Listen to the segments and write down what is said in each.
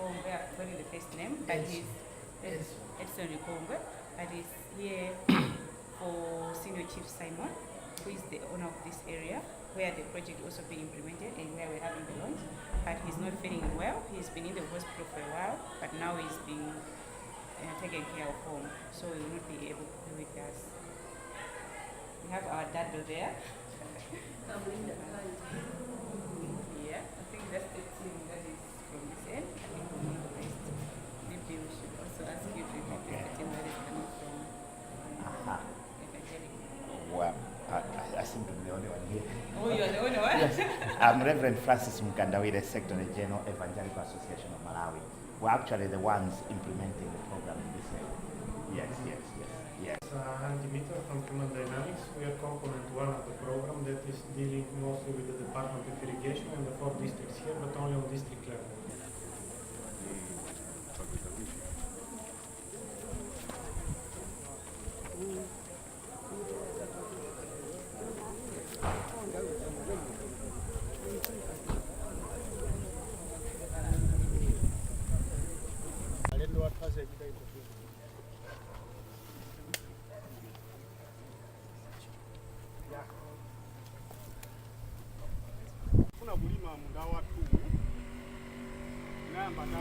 Kongwe, I've forgotten the first name, but he's Edson Kongwe, but he's here for Senior Chief Simon, who is the owner of this area, where the project also being implemented and where we're having the launch. But he's not feeling well. He's been in the hospital for a while, but now he's being taken care of home, so he will not be able to be with us. We have our dad there. Yeah, I think that's the team that is from this end. I think we'll need the rest. Maybe we should also ask you to introduce the team that is coming from Evangelic. Well, I seem to be the only one here. Oh, you're the only one? Yes. I'm Reverend Francis Mkandawire, Secretary General, Evangelical Association of Malawi. We're actually the ones implementing the program in this area. Yes. I'm Dimitri from Human Dynamics. We are component one of the program that is dealing mostly with the Department of Irrigation and the 4 districts here, but only on district level.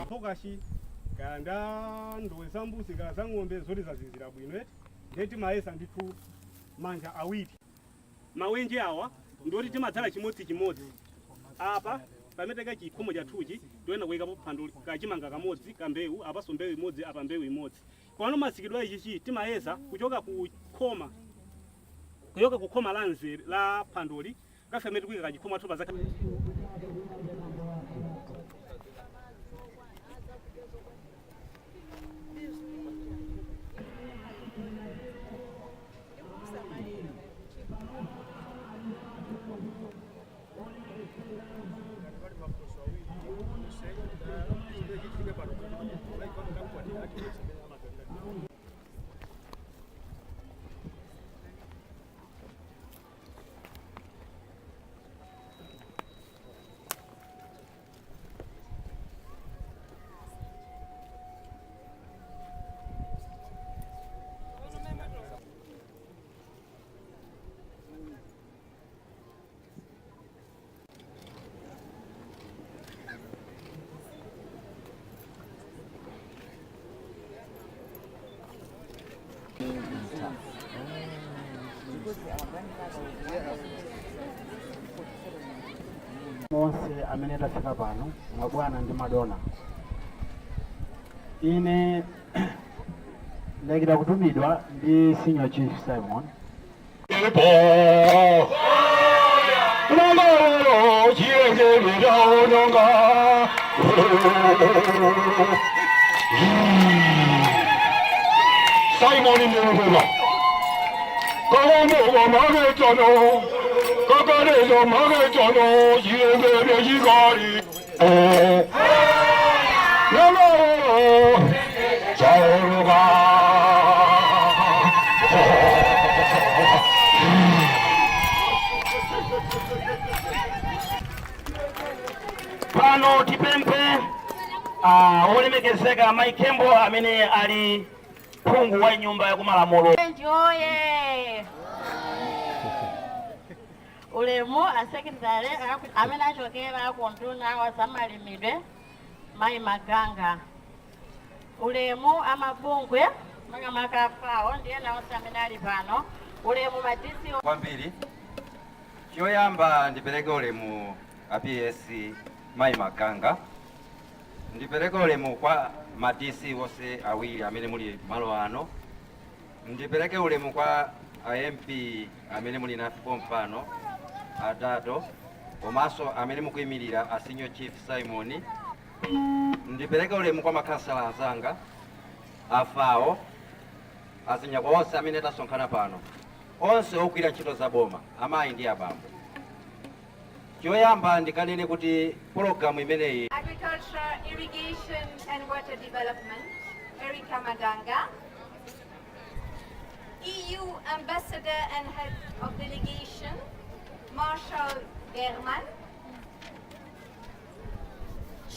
Pogashi kanda ndoza mbuzi za ng'ombe zote zazinzira bwino ndeti maesa nditu manja awiri mawenje awa ndoti timadzala chimodzi apa pameteka chikomo cha thuchi toyenda kuyikapo phando kachimanga kamodzi kambewu apaso mbewu imodzi apa mbewu imodzi pano masikidwa ichichi timayesa kuchoka kukhoma la nzere la phandoli kafameti kuyika kachikhomo athupa zaka Monse amene tafika pano mabwana ndi madona ine ndakita kutumidwa ndi Senior Chief Simon Simon in the Komo Magetono, Kokorezo Magetono, Yebe Yigari. No, Sauruga. Pano tipempe olemekezeka Maikembo amene ali phungu wa nyumba ya kumalamulo. Oye ulemu asekretary amene achokera kuntuna wa Samalimidwe Mai Maganga ulemu amabungwe makamakafawo ndiye nawonse amene ali pano ulemu madisi kwambiri choyamba ndipereke ulemu APS Mai Maganga ndipereke ulemu kwa madisi wose awiri amene muli malo ano ndipereke ulemu kwa MP amene muli nafe pompano atatu komanso amene mukuyimirira a Senior Chief Simon ndipereke ulemu kwa makhansala azanga afawo azinyakwa onse amene tasonkhana pano onse ogwira ntchito za boma amayi ndi abambo choyamba ndikanene kuti programu imeneyi Agriculture, Irrigation and Water Development, Erika Maganga, EU Ambassador and Head of Delegation, Marshal German,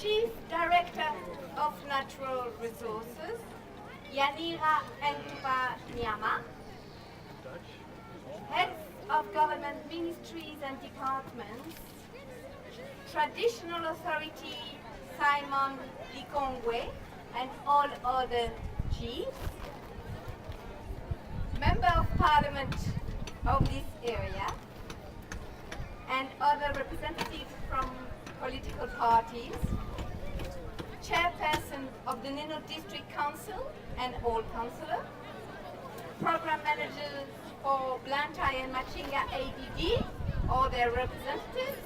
Chief Director of Natural Resources, Yanira Nyama, Heads of Government Ministries and Departments, Traditional Authority Simon Likongwe and all other chiefs, Member of Parliament of this area, and other representatives from political parties, Chairperson of the Nino District Council and all councillors, Program Managers for Blantyre and Machinga ADD or their representatives,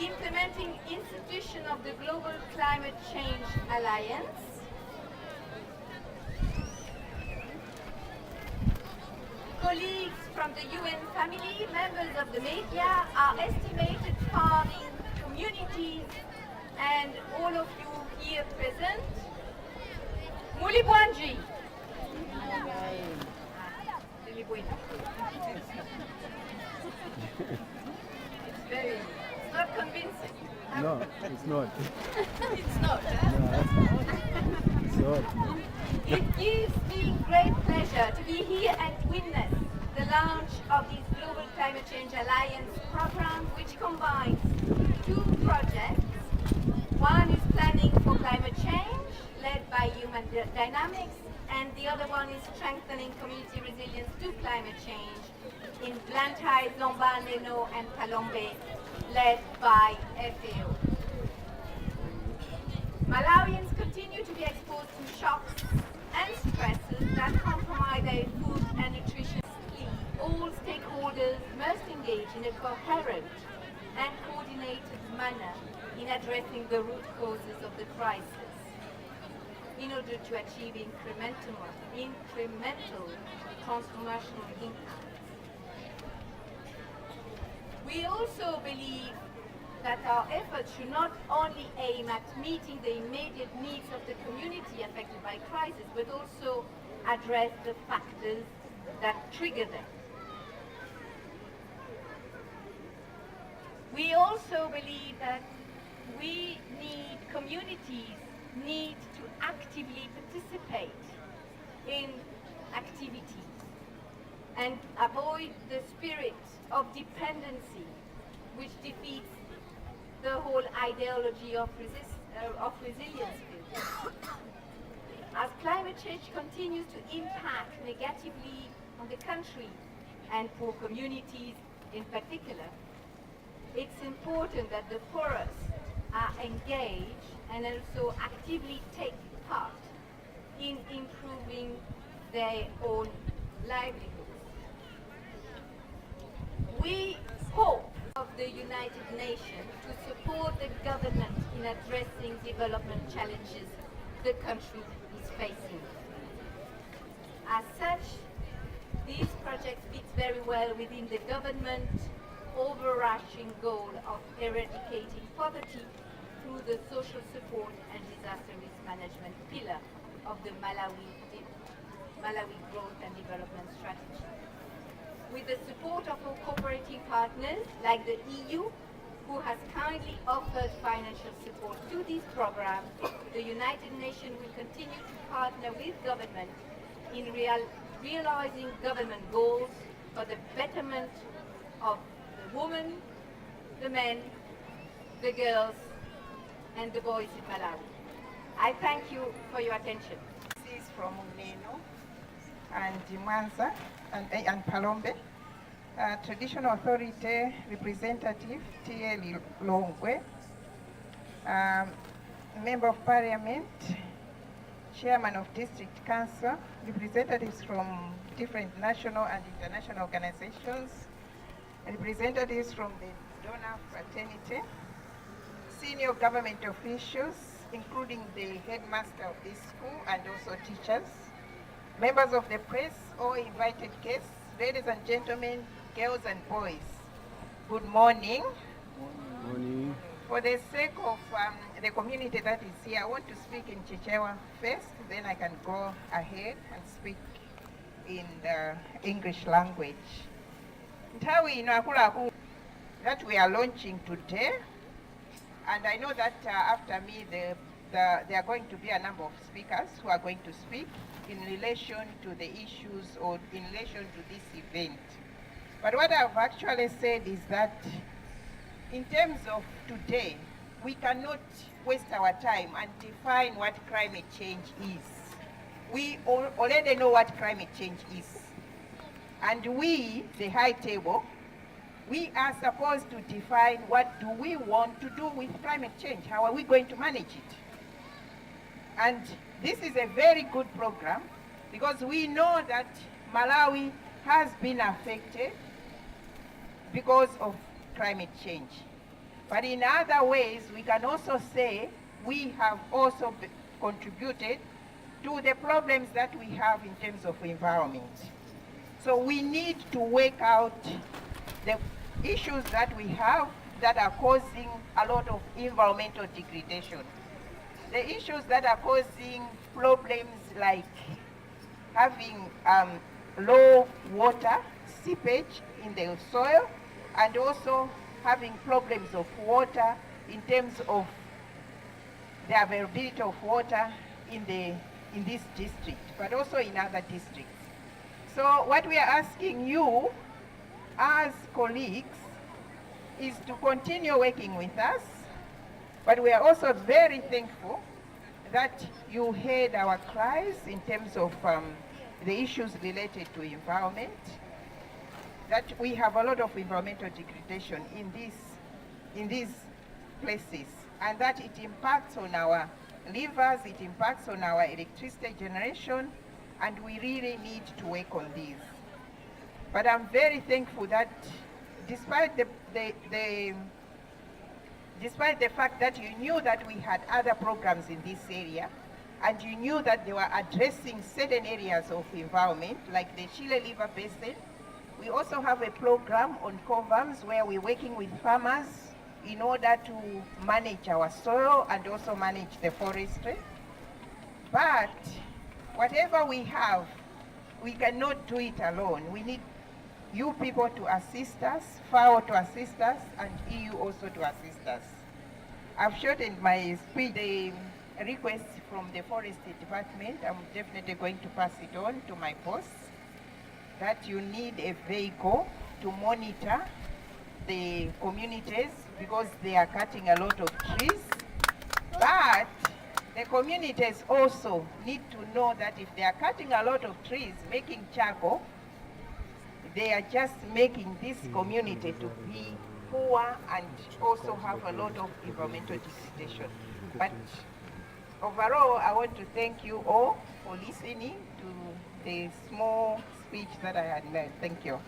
implementing institution of the Global Climate Change Alliance, colleagues from the UN family, members of the media, our estimated farming communities, and all of you here present. Mulibwanji. It's not convincing. No, it's not. It's not, huh? No, it's not. It gives me great pleasure to be here and witness the launch of this Global Climate Change Alliance program, which combines two projects. One is planning for climate change, led by Human Dynamics, and the other one is strengthening community resilience to climate change in Blantyre, Zomba, Neno, and Kalombe, led by FAO. Malawians continue to be exposed to shocks and stresses that compromise their food and nutrition. All stakeholders must engage in a coherent and coordinated manner in addressing the root causes of the crisis in order to achieve incremental transformational impact. We also believe that our efforts should not only aim at meeting the immediate needs of the community affected by crisis, but also address the factors that trigger them. We also believe that communities need to actively participate in activities and avoid the spirit of dependency, which defeats the whole ideology of resilience building. As climate change continues to impact negatively on the country and poor communities in particular, it's important that the poorest are engaged and also actively take part in improving their own livelihoods. We hope of the United Nations to support the government in addressing development challenges the country is facing. As such, these projects fit very well within the government overarching goal of eradicating poverty through the social support and disaster risk management pillar of the Malawi Growth and Development Strategy. With the support of our cooperating partners like the EU, who has kindly offered financial support to this program, the United Nations will continue to partner with government in realizing government goals for the betterment of the women, the men, the girls, and the boys in Malawi. I thank you for your attention. This is from Neno and Mwanza and Palombe. Traditional Authority Representative T.L. Longwe, Member of Parliament, Chairman of District Council, representatives from different national and international organizations, representatives from the donor fraternity, senior government officials, including the headmaster of this school and also teachers, members of the press, all invited guests, ladies and gentlemen, girls and boys. Good morning. Good morning. For the sake of the community that is here, I want to speak in Chichewa first, then I can go ahead and speak in the English language. That we are launching today And I know that after me, there are going to be a number of speakers who are going to speak in relation to the issues or in relation to this event. But what I've actually said is that in terms of today, we cannot waste our time and define what climate change is. We already know what climate change is. And we, the high table, we are supposed to define what do we want to do with climate change. How are we going to manage it? And this is a very good program because we know that Malawi has been affected because of climate change. But in other ways, we can also say we have also contributed to the problems that we have in terms of environment. So we need to work out the issues that we have that are causing a lot of environmental degradation. The issues that are causing problems like having low water seepage in the soil, and also having problems of water in terms of the availability of water in this district, but also in other districts. So what we are asking you as colleagues is to continue working with us, but we are also very thankful that you heard our cries in terms of the issues related to environment, that we have a lot of environmental degradation in these places, and that it impacts on our rivers, it impacts on our electricity generation, and we really need to work on these. But I'm very thankful that despite despite the fact that you knew that we had other programs in this area, and you knew that they were addressing certain areas of environment, like the Chile River Basin, we also have a program on COVAMS where we're working with farmers in order to manage our soil and also manage the forestry. But whatever we have, we cannot do it alone. We need you people to assist us, FAO to assist us, and EU also to assist us. I've shortened my speech. The request from the Forestry Department, I'm definitely going to pass it on to my boss, that you need a vehicle to monitor the communities because they are cutting a lot of trees. But the communities also need to know that if they are cutting a lot of trees, making charcoal, they are just making this community to be poor and also have a lot of environmental degradation. But overall, I want to thank you all for listening to the small speech that I had made. Thank you.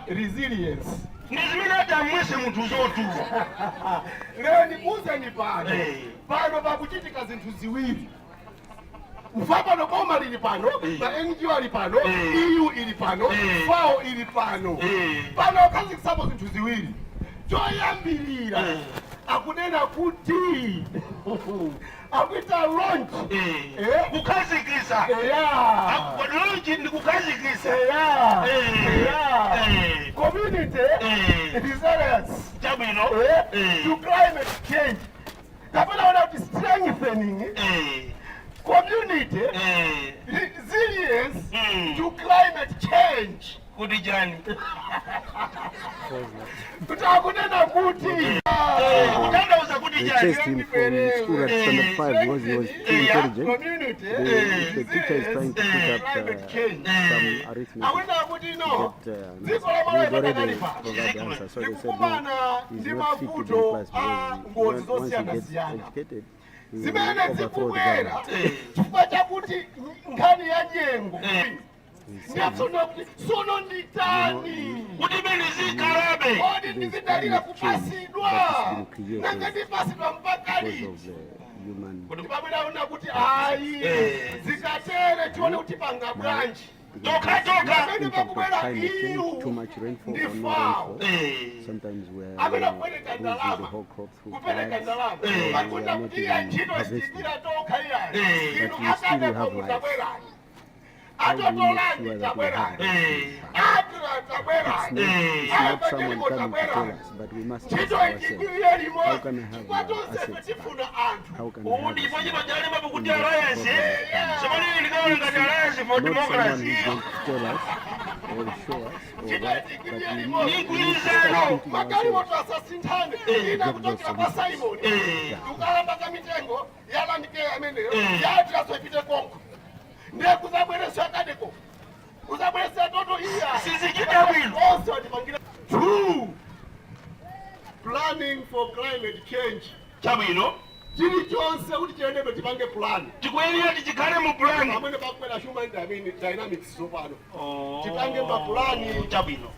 Resilience. Nizimina mwese mtu zotu. Leo nibuze ni pano. Pano bakuchitika zinthu ziwiri. Ufapano koma lili pano, na NGO ali pano, EU ili pano, FAO ili pano. Pano kazi kusabo zinthu ziwiri. Choyambirira akunena kuti akuita launch kukazikisa launch ndi kukazikisa community resilience to climate change tapena ona kuti strengthening community resilience to climate change kuti chani tutakunena kuti kutanthauza kuti They chased him from school at standard 5 because he was too intelligent. The teacher is trying to pick up some arithmetic. He was already provide the answer, so they said no, he's not fit to be in class because once he gets educated, he will overthrow the government. chifukwa chakuti nkhani ya nyengo ndiyafuna kuti sono nditani kuti mene zikalabe kodi ndizidalira kupasidwa nanga ndipasidwa mpakali kuti pamwenaona kuti hayi zikatere tione kuti panga bwanji Impact of climate change, too much rainfall or no rainfall. Sometimes we're losing the whole crop through floods. We are not even harvesting. But we still have life. How do we make sure that we have life? It's not someone coming to tell us, but we must ask ourselves, how can I have assets back? How can I have assets back? Not someone who's going to tell us or show us or what, but we need to start thinking ourselves. Get those solutions. ndekuzabwereswa kadeko kuzabwereswa toto iya sizikita bwino also ndipangira two planning for climate change chabwino chili chonse kuti chiendebe tipange plan tikwenera tichikale mu plan amene pakwera human dynamics sopano tipange ma plan chabwino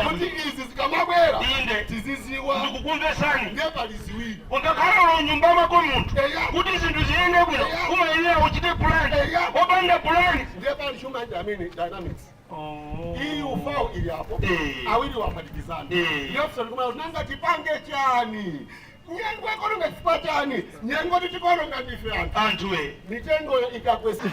kuti izi zikamabwera inde tiziziwa ndikukumvesani ngepaliziwiri ungakhala unyumba mako munthu kuti zinthu ziyende bwino umayenera uchite plan opanda plan ngepali human dynamics iyi ufawo ili apo awiri wapatikizana ndiyofusani kumala kuti nanga tipange chani nyengo ikononga chipa chani nyengo titikononga ndife anthuwe mitengo ikakwesa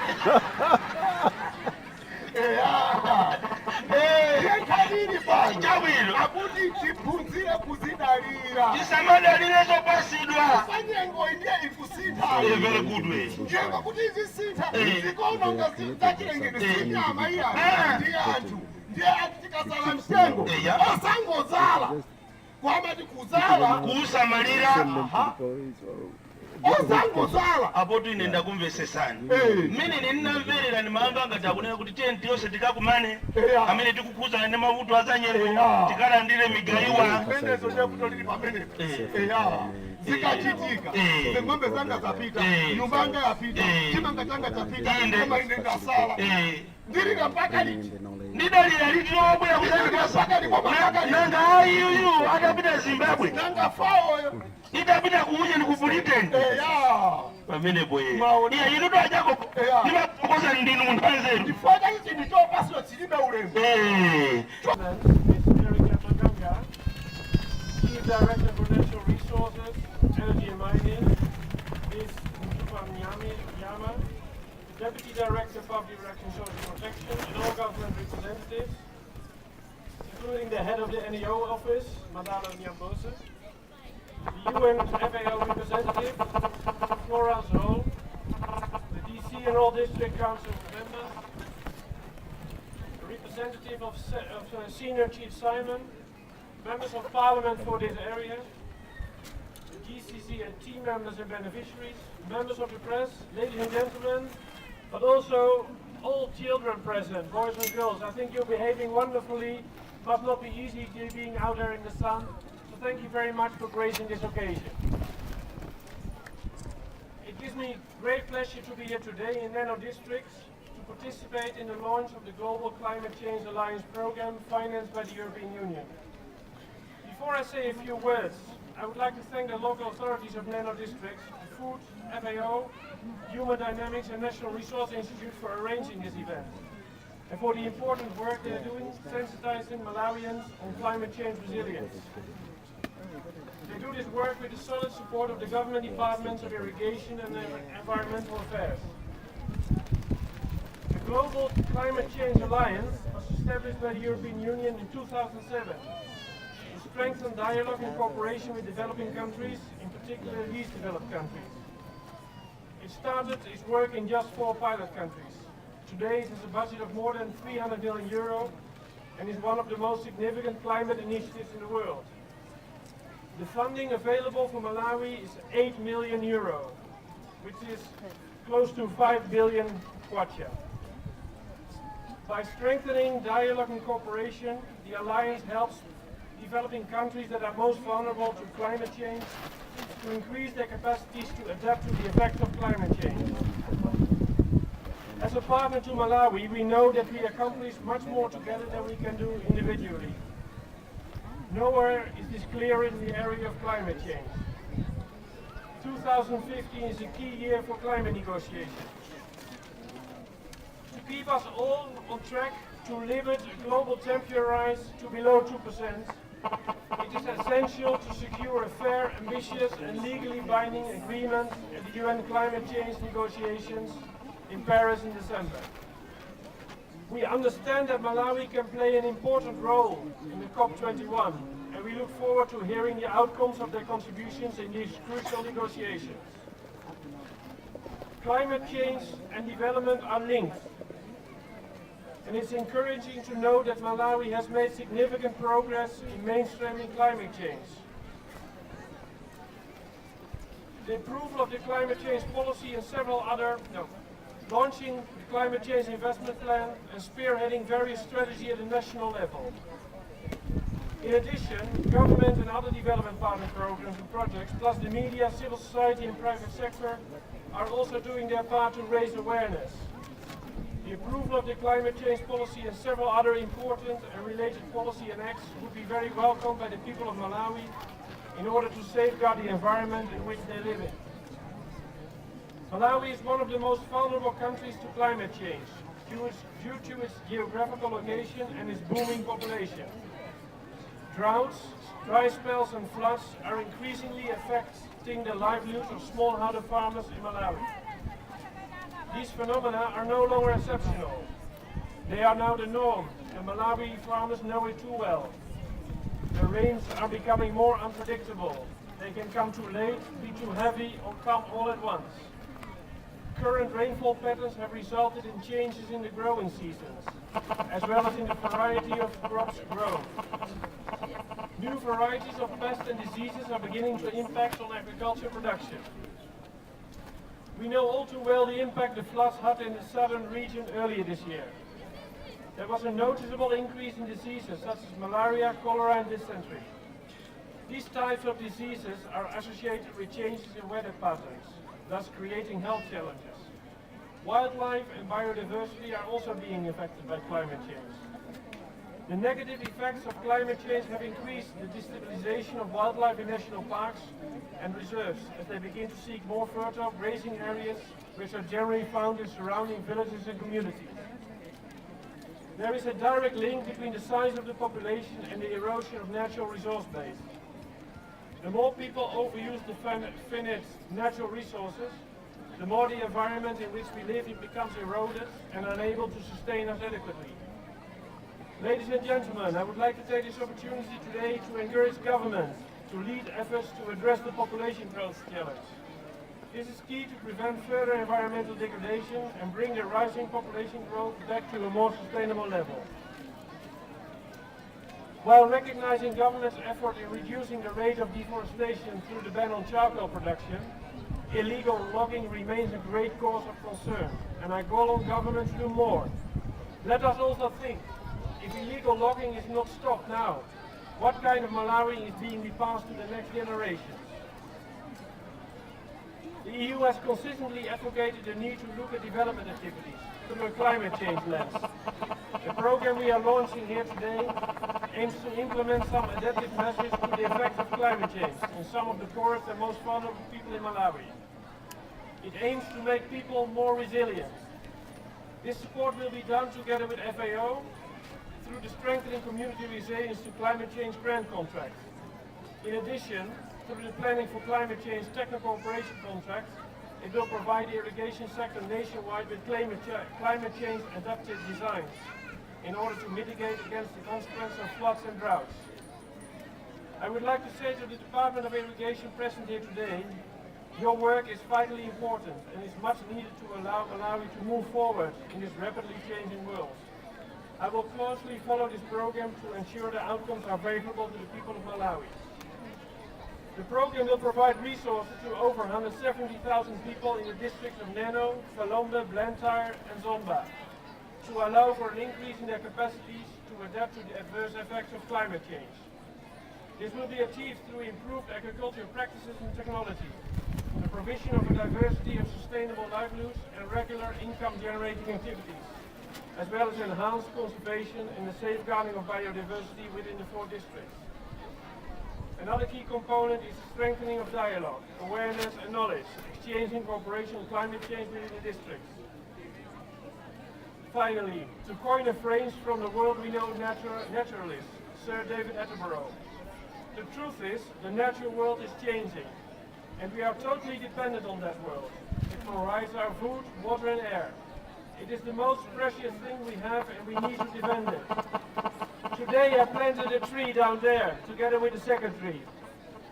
kalini bana chabwino akuti tiphunzire kuzidalira tisamadalire zopasidwa sanyengo ndiye ikusintha very good way njengo kuti izisintha zikononga zachilengedwe sinyama iya ndi anthu ndiye tikasala mtengo osangozala kwamati kuzala kusamalira osangozala apo tine ndakumvesesani mmene ninamverera nimamba ngati akunena kuti tenti yonse tikakumane amene tikukhuza ne mavuto azanyengo tikalandire migayiwa menezo chekutolili pamene zikachitika ng'ombe zanga zapita nyumba yanga yapita chimanga changa chapita koma ine ndasala ndilira mpaka liti ndidalira liti lobwera kusaka nanga ayuyu akapita Zimbabwe nanga faoyo idapita kuuja ndikupuliteni pamene boye iya inu twajako nimapokoza ndinu munthu anzeru ndifaka ichi nditopaswa chilibe ulemu Chief Director for Natural Resources, Energy and Mining is Yama, Deputy Director of Public Relations and Social Protection, and all government representatives, including the head of the NEO office, Madala Nyambose, the UN FAO representative, Florence Hall, the DC and all district council members, a representative of Senior Chief Simon, members of Parliament for this area, the GCCA team members and beneficiaries, members of the press, ladies and gentlemen, but also all children present, boys and girls. I think you're behaving wonderfully. It must not be easy being out there in the sun. So thank you very much for gracing this occasion. It gives me great pleasure to be here today in Nano Districts to participate in the launch of the Global Climate Change Alliance program financed by the European Union. Before I say a few words, I would like to thank the local authorities of Nano Districts, the Food, FAO, Human Dynamics and National Resource Institute for arranging this event, and for the important work they are doing sensitizing Malawians on climate change resilience. They do this work with the solid support of the government departments of irrigation and environmental affairs. The Global Climate Change Alliance was established by the European Union in 2007 to strengthen dialogue and cooperation with developing countries, in particular least developed countries. It started its work in just 4 pilot countries. Today it has a budget of more than 300 million euro and is one of the most significant climate initiatives in the world. The funding available for Malawi is 8 million euro, which is close to 5 billion kwacha. By strengthening dialogue and cooperation, the Alliance helps developing countries that are most vulnerable to climate change to increase their capacities to adapt to the effects of climate change. As a partner to Malawi, we know that we accomplish much more together than we can do individually. Nowhere is this clearer in the area of climate change. 2015 is a key year for climate negotiations. To keep us all on track to limit global temperature rise to below 2%, it is essential to secure a fair, ambitious and legally binding agreement at the UN climate change negotiations in Paris in December. We understand that Malawi can play an important role in the COP21, and we look forward to hearing the outcomes of their contributions in these crucial negotiations. Climate change and development are linked, and it's encouraging to know that Malawi has made significant progress in mainstreaming climate change. The approval of the climate change policy and launching the climate change investment plan and spearheading various strategies at the national level. In addition, government and other development partner programs and projects, plus the media, civil society and private sector, are also doing their part to raise awareness. The approval of the climate change policy and several other important and related policy and acts would be very welcome by the people of Malawi in order to safeguard the environment in which they live in. Malawi is one of the most vulnerable countries to climate change due to its geographical location and its booming population. Droughts, dry spells and floods are increasingly affecting the livelihoods of smallholder farmers in Malawi. These phenomena are no longer exceptional. They are now the norm, and Malawi farmers know it too well. The rains are becoming more unpredictable. They can come too late, be too heavy, or come all at once. Current rainfall patterns have resulted in changes in the growing seasons, as well as in the variety of crops grown. New varieties of pests and diseases are beginning to impact on agriculture production. We know all too well the impact the floods had in the southern region earlier this year. There was a noticeable increase in diseases such as malaria, cholera and dysentery. These types of diseases are associated with changes in weather patterns, thus creating health challenges. Wildlife and biodiversity are also being affected by climate change. The negative effects of climate change have increased the destabilization of wildlife in national parks and reserves as they begin to seek more fertile grazing areas which are generally found in surrounding villages and communities. There is a direct link between the size of the population and the erosion of natural resource base. The more people overuse the finite natural resources, the more the environment in which we live becomes eroded and unable to sustain us adequately. Ladies and gentlemen, I would like to take this opportunity today to encourage government to lead efforts to address the population growth challenge. This is key to prevent further environmental degradation and bring the rising population growth back to a more sustainable level. While recognizing government's effort in reducing the rate of deforestation through the ban on charcoal production, illegal logging remains a great cause of concern, and I call on government to do more. Let us also think, if illegal logging is not stopped now, what kind of Malawi is being passed to the next generations? The EU has consistently advocated the need to look at development activities through a climate change lens. The program we are launching here today aims to implement some adaptive measures to the effects of climate change in some of the poorest and most vulnerable people in Malawi. It aims to make people more resilient. This support will be done together with FAO through the strengthening community resilience to climate change grant contracts. In addition, through the planning for climate change technical cooperation contracts, it will provide the irrigation sector nationwide with climate change adaptive designs in order to mitigate against the consequences of floods and droughts. I would like to say to the Department of Irrigation present here today, your work is vitally important and is much needed to allow Malawi to move forward in this rapidly changing world. I will closely follow this program to ensure the outcomes are favorable to the people of Malawi. The program will provide resources to over 170,000 people in the districts of Neno, Falombe, Blantyre and Zomba to allow for an increase in their capacities to adapt to the adverse effects of climate change. This will be achieved through improved agricultural practices and technology, the provision of a diversity of sustainable livelihoods and regular income-generating activities, as well as enhanced conservation and the safeguarding of biodiversity within the 4 districts. Another key component is the strengthening of dialogue, awareness and knowledge, exchanging cooperation on climate change within the districts. Finally, to coin a phrase from the world-renowned naturalist, Sir David Attenborough, the truth is, the natural world is changing, and we are totally dependent on that world. It provides our food, water and air. It is the most precious thing we have and we need to defend it. Today I planted a tree down there, together with a second tree.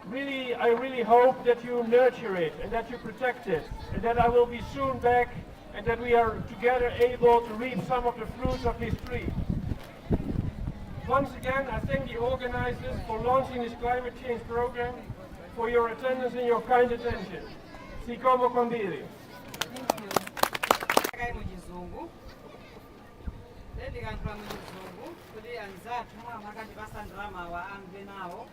I really hope that you nurture it and that you protect it, and that I will be soon back and that we are together able to reap some of the fruits of this tree. Once again, I thank the organizers for launching this climate change program, for your attendance and your kind attention. Sikomo kwambiri. Ndikangula muchizungu kuti anzathu mwakati pasandrama amve nawo.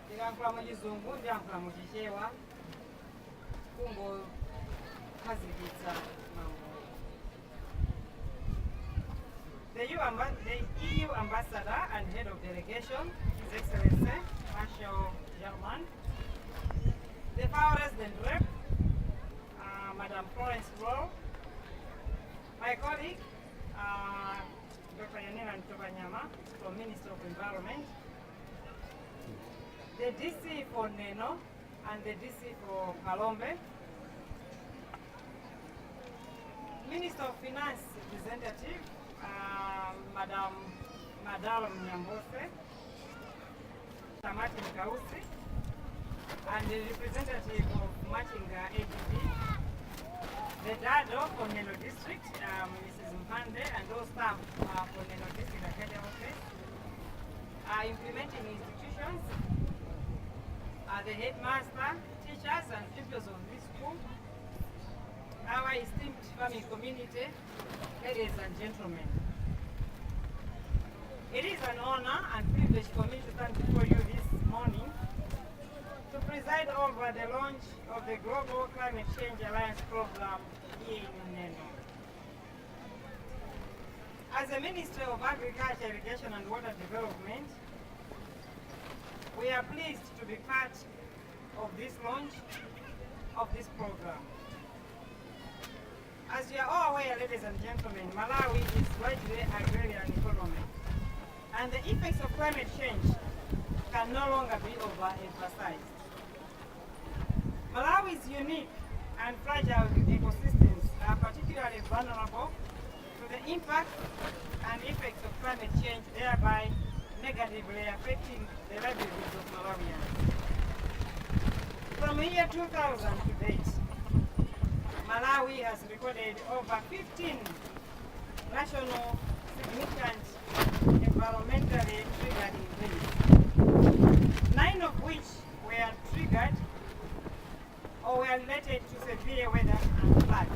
Ndikangula muchizungu ndiyankhula muchichewa kungokhazikitsa mambo. The EU Ambassador and Head of Delegation, His Excellency Marshal German, the FAO Resident Rep, Madam Florence Rowe, my colleague, Dr. Yanira Ntobanyama from Ministry of Environment, the DC for Neno and the DC for Falombe, Minister of Finance representative, Madam Nyambose, Tamati Nkausi, and the representative of Machinga ADB, the DADO for Neno District, Mrs. Mpande, and those staff for Neno District Academy Office, implementing institutions, the headmaster, teachers, and pupils of this school, our esteemed farming community, ladies and gentlemen. It is an honor and privilege for me to stand before you this morning to preside over the launch of the Global Climate Change Alliance Program in Neno. As the Ministry of Agriculture, Irrigation and Water Development, we are pleased to be part of this launch of this program. As you are all aware, ladies and gentlemen, Malawi is largely agrarian economy, and the effects of climate change can no longer be overemphasized. Malawi's unique and fragile ecosystems are particularly vulnerable to the impact and effects of climate change, thereby negatively affecting the livelihoods of Malawians. From the year 2000 to date, Malawi has recorded over 15 national significant environmentally triggered events, 9 of which were triggered or were related to severe weather and floods.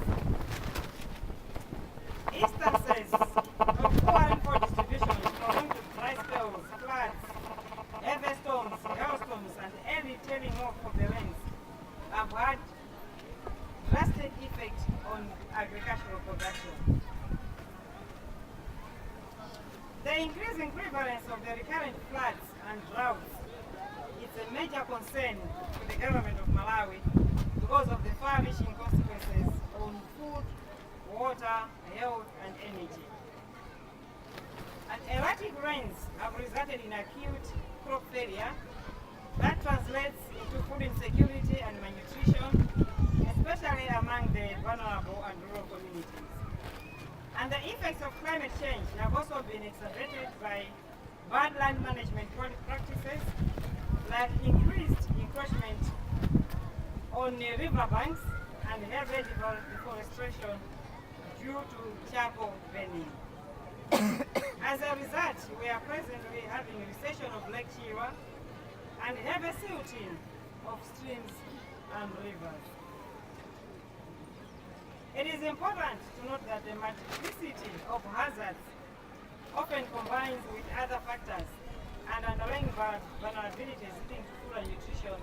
Instances of poor rainfall distribution prolonged dry spells, floods, heavy storms, hailstorms, and early tailing off of the rains have had drastic effect on agricultural production. The increasing prevalence of the recurrent floods and droughts is a major concern to the government of Malawi because of the far-reaching consequences on food, water, health, and energy. And erratic rains have resulted in acute crop failure that translates into food insecurity and malnutrition, especially among the vulnerable and rural communities. And the effects of climate change have also been exacerbated by bad land management practices, like increased encroachment on riverbanks and heavy deforestation due to charcoal burning. As a result, we are presently having recession of Lake Chiwa and heavy silting of streams and rivers. It is important to note that the multiplicity of hazards often combines with other factors and underlying vulnerabilities leading to food and nutrition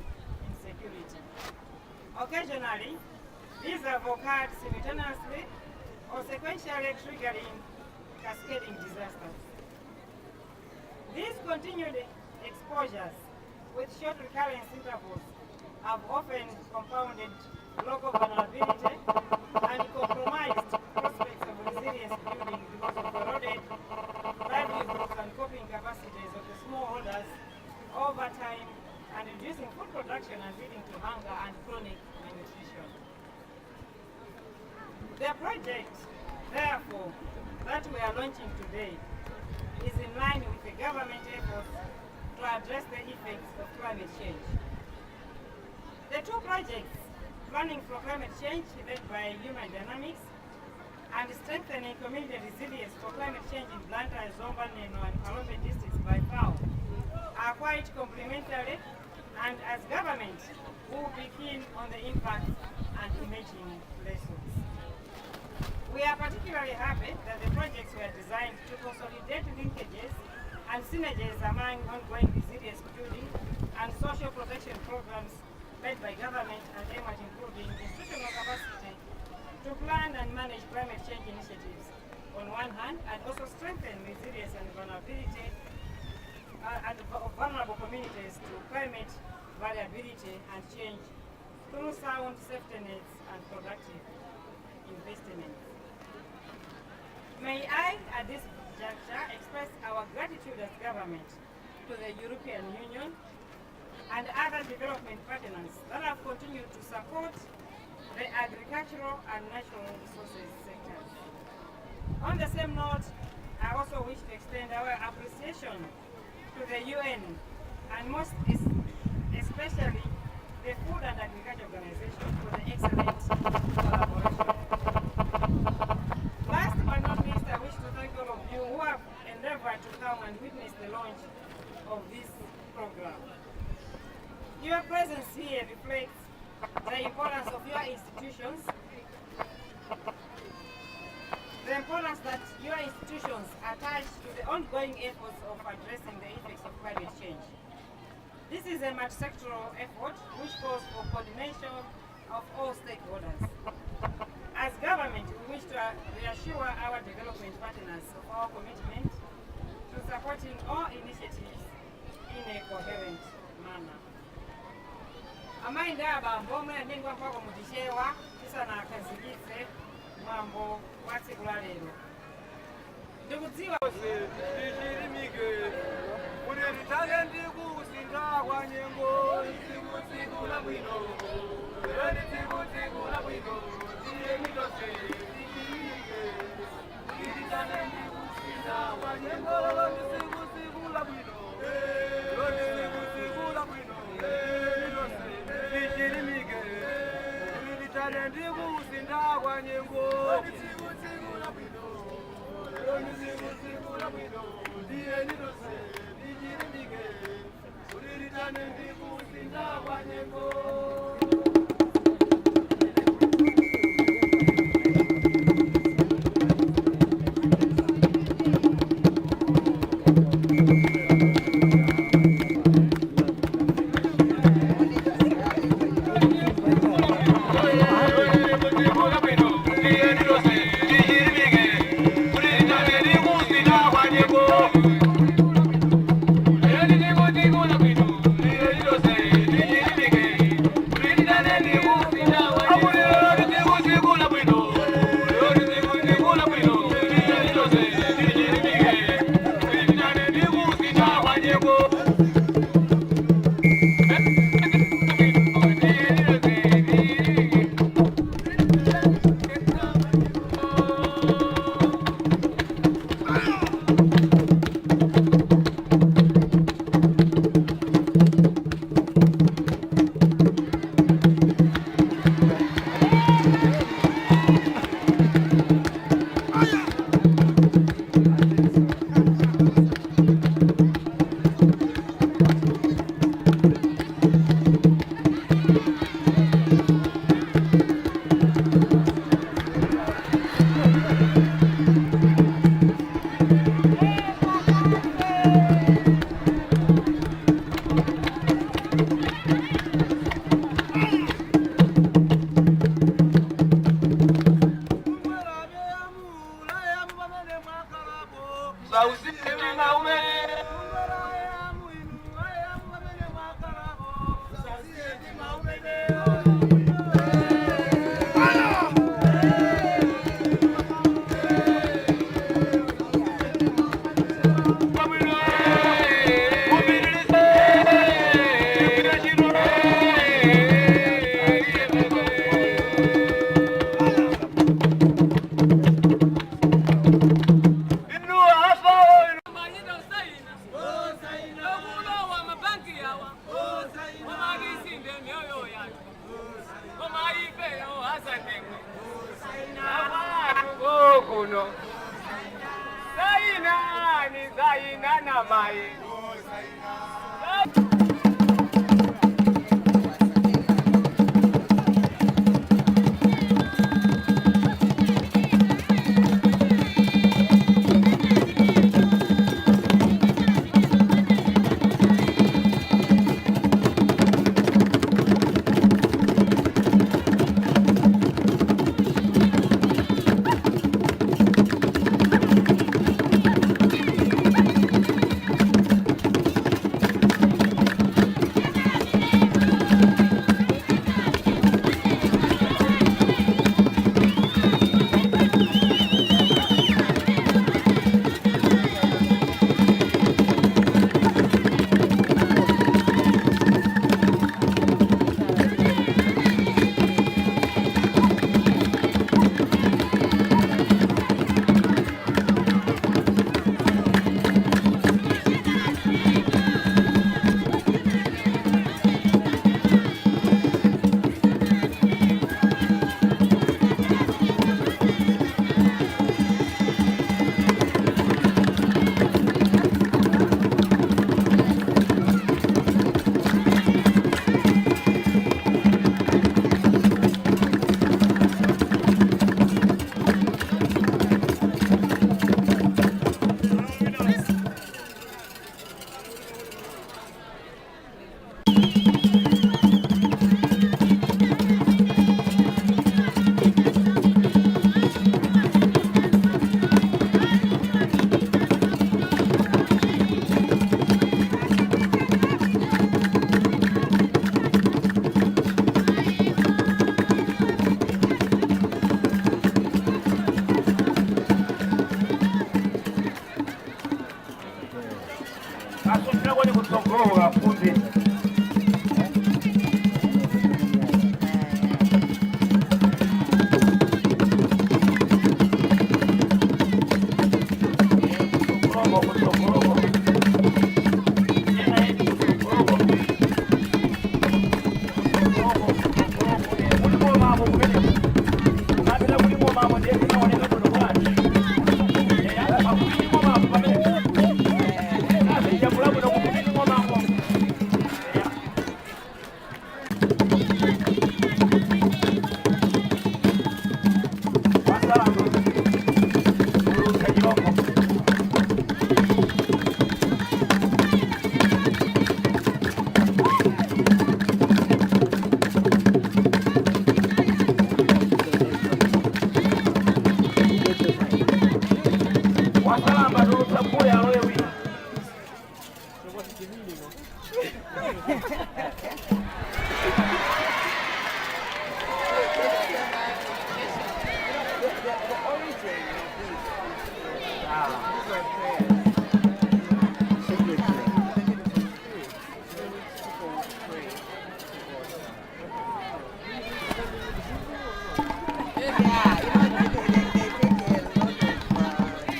insecurity. Occasionally, these have occurred simultaneously or sequentially triggering cascading disasters. These continued exposures with short recurrence intervals have often compounded local vulnerability and compromised prospects of resilience building because of eroded livelihoods and coping capacities of the smallholders over time and reducing food production and leading to hunger and chronic malnutrition. The project, therefore, that we are launching today is in line with the government efforts to address the effects of climate change. The two projects, Planning for Climate Change led by Human Dynamics and Strengthening Community Resilience for Climate Change in Blantyre, Zomba, Neno and Palombe districts by FAO, are quite complementary, and as government, we will be keen on the impact and emerging lessons. We are particularly happy that the projects were designed to consolidate linkages and synergies among ongoing resilience building and social protection programs led by government and aim at improving institutional capacity to plan and manage climate change initiatives on one hand, and also strengthen resilience and vulnerability of vulnerable communities to climate variability and change through sound safety nets and productive investments. May I, at this juncture, express our gratitude as government to the European Union and other development partners that have continued to support the agricultural and natural resources sectors. On the same note, I also wish to extend our appreciation to the UN and most especially the Food and Agriculture Organization for the excellent collaboration. Last but not least, I wish to thank all of you who have endeavored to come and witness the launch of this program. Your presence here reflects the importance of your institutions, the importance that your institutions attach to the ongoing efforts of addressing the effects of climate change. This is a multi-sectoral effort which calls for coordination of all stakeholders. As government, we wish to reassure our development partners of our commitment to supporting all initiatives in a coherent manner. Amainda abambo mlandingwa mpako mutishewa kisa na akazigise mambo watsiku la lero. Ndikudziwa ndichilimike kuti nditale ndikusintha kwa nyengo tsiku la bwino lero tsiku la bwino ndiye mitose ndichilimike nditale ndikusintha kwa nyengo tsiku la bwino lero tsiku la bwino ndichilimike nditale ndikusintha kwa nyengo tsiku la bwino tsiku la bwino ndiye mitose ndichilimike nditale ndikusintha kwa nyengo. Digo, kuno zaina ni zaina na mai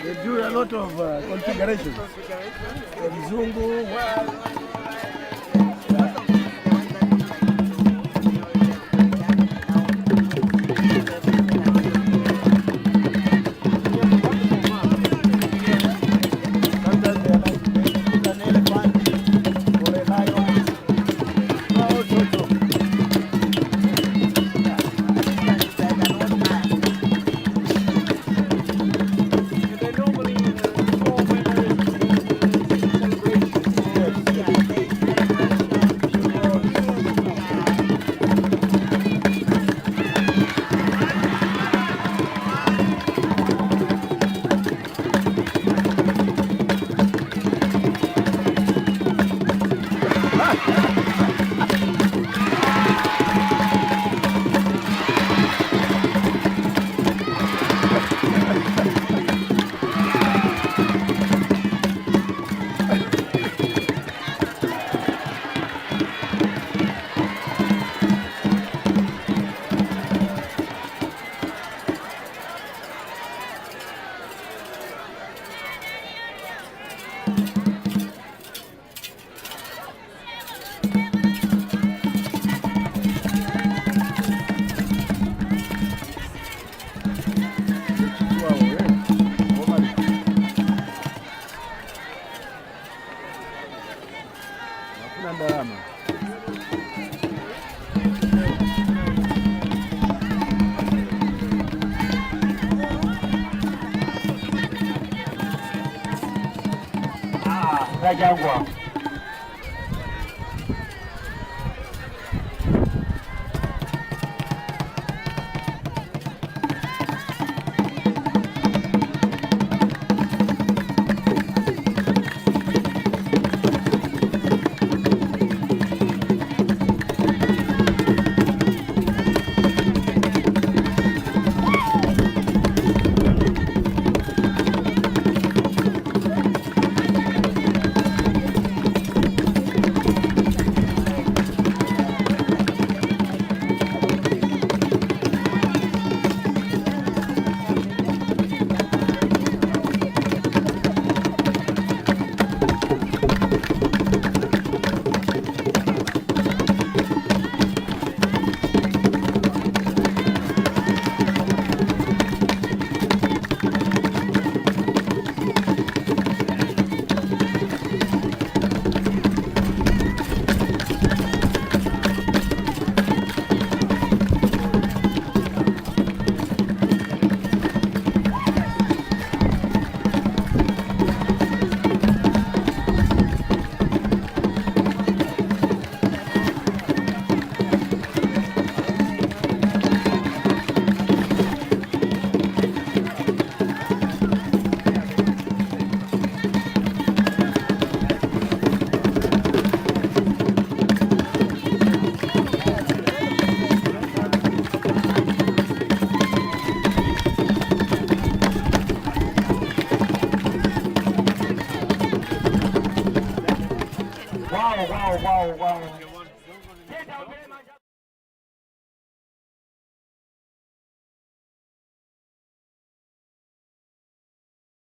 They do a lot of configurations. Mzungu. Yeah. Jangwa. Wow.